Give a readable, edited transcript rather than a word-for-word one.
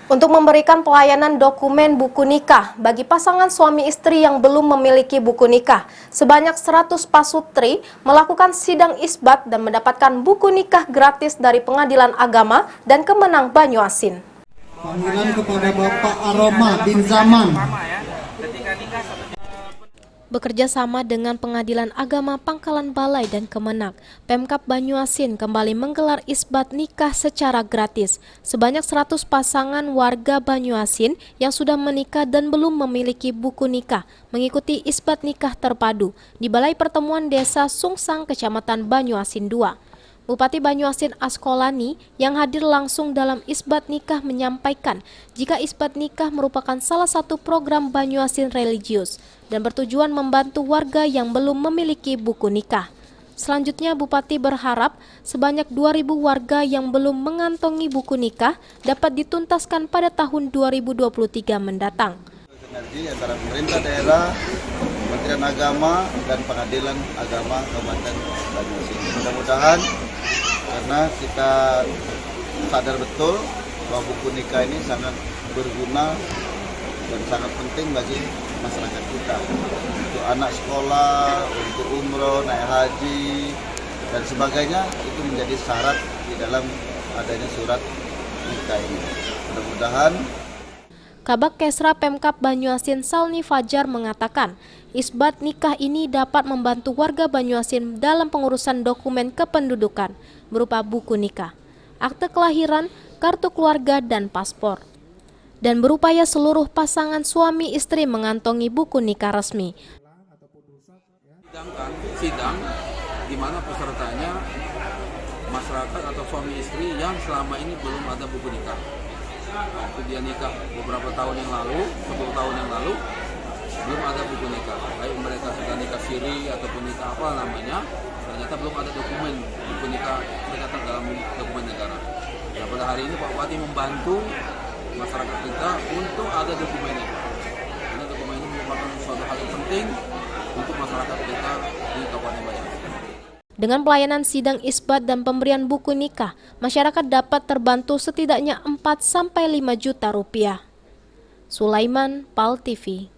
Untuk memberikan pelayanan dokumen buku nikah bagi pasangan suami istri yang belum memiliki buku nikah, sebanyak 100 pasutri melakukan sidang isbat dan mendapatkan buku nikah gratis dari Pengadilan Agama dan Kemenang Banyuasin. Panggilan kepada Bapak Aroma bin Zaman. Bekerja sama dengan Pengadilan Agama Pangkalan Balai dan Kemenak, Pemkab Banyuasin kembali menggelar isbat nikah secara gratis. Sebanyak 100 pasangan warga Banyuasin yang sudah menikah dan belum memiliki buku nikah mengikuti isbat nikah terpadu di Balai Pertemuan Desa Sungsang, Kecamatan Banyuasin II. Bupati Banyuasin Askolani yang hadir langsung dalam isbat nikah menyampaikan jika isbat nikah merupakan salah satu program Banyuasin religius dan bertujuan membantu warga yang belum memiliki buku nikah. Selanjutnya Bupati berharap sebanyak 2.000 warga yang belum mengantongi buku nikah dapat dituntaskan pada tahun 2023 mendatang. Sinergi antara pemerintah daerah, Kementerian Agama, dan Pengadilan Agama Kabupaten Banyuasin. Mudah-mudahan karena kita sadar betul bahwa buku nikah ini sangat berguna dan sangat penting bagi masyarakat kita. Untuk anak sekolah, untuk umroh, naik haji, dan sebagainya itu menjadi syarat di dalam adanya surat nikah ini. Mudah-mudahan Kabak Kesra Pemkab Banyuasin Salni Fajar mengatakan, isbat nikah ini dapat membantu warga Banyuasin dalam pengurusan dokumen kependudukan berupa buku nikah, akte kelahiran, kartu keluarga, dan paspor. Dan berupaya seluruh pasangan suami istri mengantongi buku nikah resmi. Sidang di mana pesertanya masyarakat atau suami istri yang selama ini belum ada buku nikah. Waktu dia nikah beberapa tahun yang lalu, 10 tahun yang lalu, belum ada buku nikah. Baik mereka sudah nikah siri ataupun nikah apa namanya, ternyata belum ada dokumen buku nikah tercatat dalam dokumen negara. Nah, pada hari ini Pak Bupati membantu masyarakat kita untuk ada dokumen itu. Karena dokumen ini merupakan suatu hal yang penting untuk masyarakat kita di Kabupaten Banyuasin. Dengan pelayanan sidang isbat dan pemberian buku nikah, masyarakat dapat terbantu setidaknya 4-5 juta rupiah. Sulaiman, PAL TV.